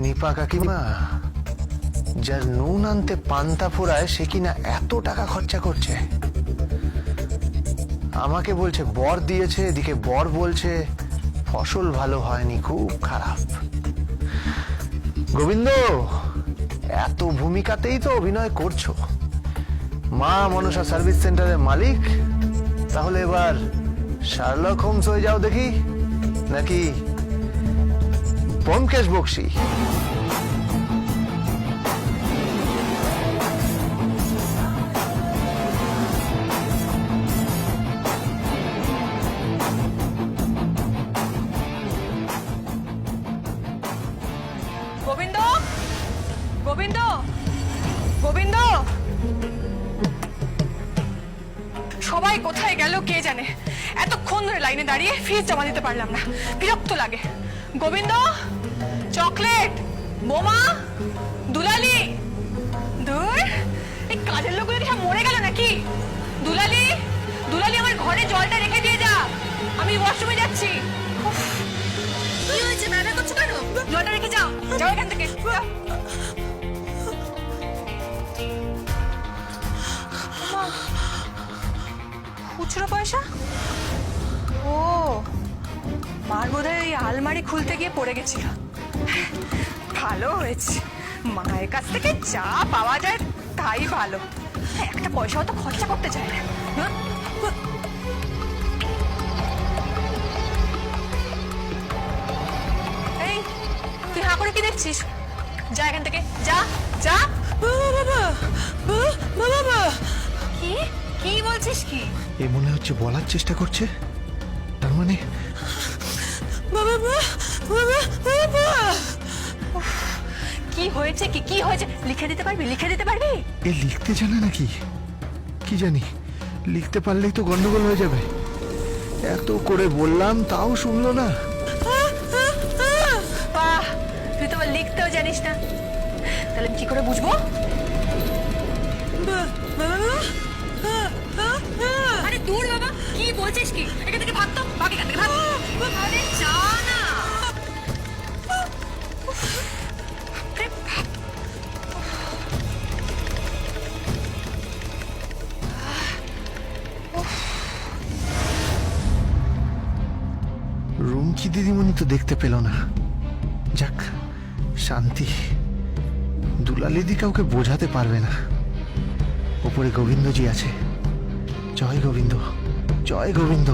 নিপা কাকিমা, যার নুন আনতে পান্তা ফোড়ায় সে কিনা এত টাকা খরচা করছে। আমাকে বলছে বর দিয়েছে, এদিকে বর বলছে ফসল ভালো হয়নি, খুব খারাপ। গোবিন্দ, এত ভূমিকাতেই তো অভিনয় করছো। মা মনসা সার্ভিস সেন্টারের মালিক, তাহলে এবার শার্লক হোমস হয়ে যাও দেখি, নাকি ব্যোমকেশ বক্সী? গোবিন্দ, গোবিন্দ, গোবিন্দ, সবাই কোথায় গেল কে জানে। এতক্ষণ ধরে লাইনে দাঁড়িয়ে ফিস জমা দিতে পারলাম না, বিরক্ত লাগে। গোবিন্দ, চকলেট, বোমা, দুলালি। দূর, এই কাজের লোকগুলো কি সব মরে গেল নাকি? দুলালি, দুলালি, আমার ঘরে জলটা রেখে দিয়ে যা, আমি ওয়াশরুমে যাচ্ছি। উফ, কি হয়েছে, ম্যানেজ করছো কেন? জলটা রেখে যাও, যাও এখান থেকে। খুচরো পয়সা? ও, মার বোধহয় ওই আলমারি খুলতে গিয়ে পড়ে গেছিল। ভালো হয়েছে, মায়ের কাছ থেকে যা পাওয়া যায় তাই ভালো। একটা পয়সাও তো খরচা করতে চায় না। এই, তুই হাঁ করে কি দেখছিস? যা এখান থেকে, যা যা। বাবা, বাবা, কি কি বলছিস? কি এ মনে হচ্ছে বলার চেষ্টা করছে, তার মানে কি হয়েছে? কি কি হয়েছে লিখে দিতে পারবি? লিখে দিতে পারবি? এ লিখতে জানে নাকি? কি জানি, লিখতে পারলেই তো গন্ডগোল হয়ে যাবে। এত করে বললাম তাও শুনলো না। বাহ, তুই তো লিখতেও জানিস না, তাহলে কি করে বুঝবো? আরে দূর বাবা, কি বলছিস? কি এখান থেকে ভাগ তো, ভাগ এখান থেকে, ভাগ। আরে যা না। রুমকি দিদিমণি তো দেখতে পেল না, যাক শান্তি। দুলালিদি কাউকে বোঝাতে পারবে না, ওপরে গোবিন্দজি আছে। জয় গোবিন্দ, জয় গোবিন্দ।